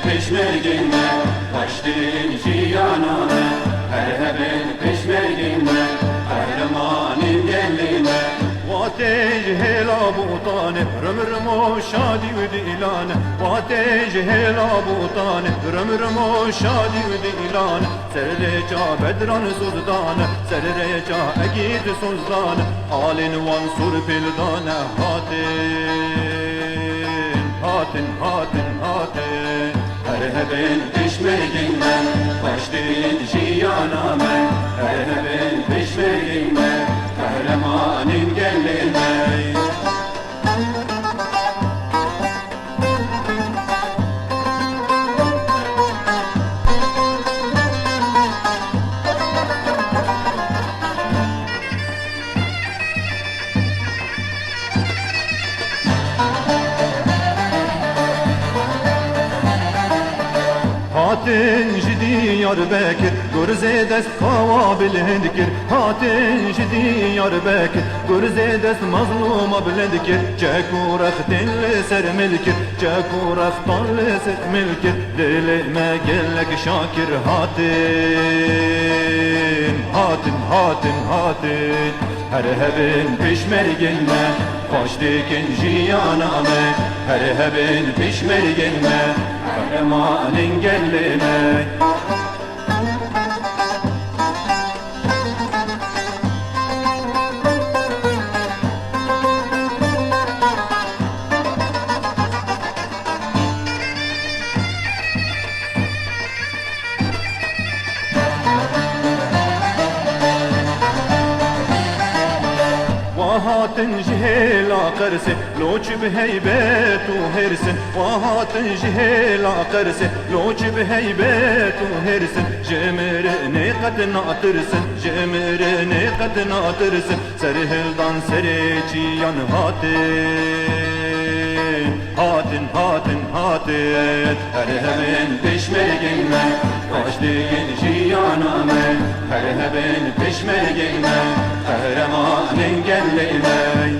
peşmerginde kaçtın ciyanane, her hebin peşmerginde kahramanın gelline. وتجهل ابو طالب رمرمو شادي وديلان وتجهل ابو طالب رمرمو شادي وديلان سرجا بدران سلطان سرجا اكيد سلطان آل وانصر بلدان هاتن هاتن هاتن هاتن Her hebin peşmerginde kaçtın ciyaname, her hebin peşmerginde kahramanın gelline. هاتن جدي يار باكر گرزه دست قوابل هندكر هاتن جدي يار باكر گرزه دست مظلوم بلندكر جاكو رختن لسر ملكر جاكو رختن لسر ملكر دل ما قلك شاكر هاتن هاتن هاتن هاتن her hebin peşmerginde kaçtıkın ciyaname, her hebin peşmerginde kahramanın gelline. وهاتن جهيلا قرسي لوج بهيبات وهرسن وهاتن جهيلا قرسي لوج بهيبات وهرسن جمرني قد ناطرسن جمرني قد ناطرسن سرهلدان سريجيان هاتن هاتن هاتن هاتن Her hebin peşmerginde kaçtın ciyaname, her hebin peşmerginde kahramanın gelline.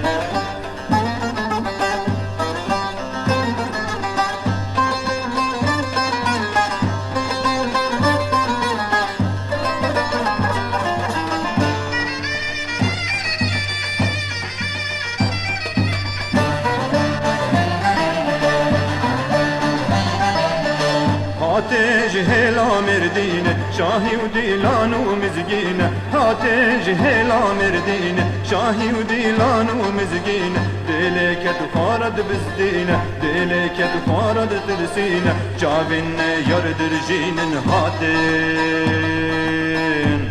هاتجهلا مردينة شاهي وديلان ومزقينة هاتجهلا مردينة شاهي وديلان ومزقينة ديلك تفارد بزدينة ديلك تفارد ترسينة جابنا يردر جين هاتن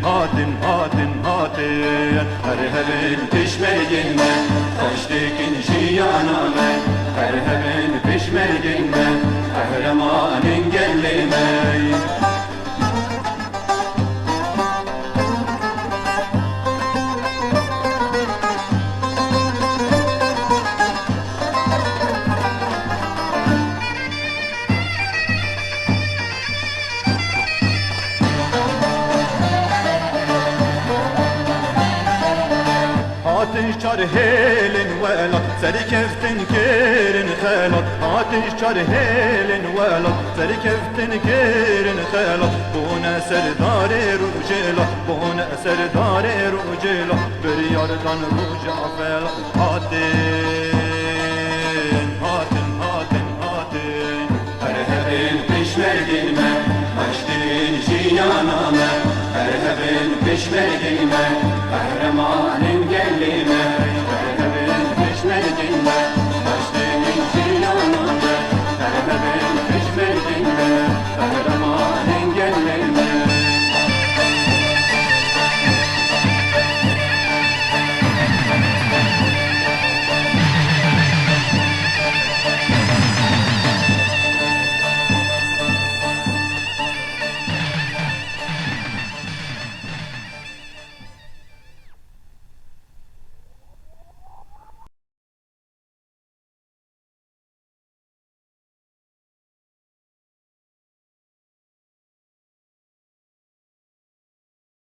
هاتن هاتن هاتن Her hebin peşmerginde kaçtıkın ciyaname, her hebin peşmerginde kahramanın gelline. هاتن شار هيلن ولد سري كفتن كيرن خالد هاتن شار هيلن ولد سري كفتن كيرن خالد بونا سردار رجيلا بونا سردار رجيلا برياردان رجع فالد هاتن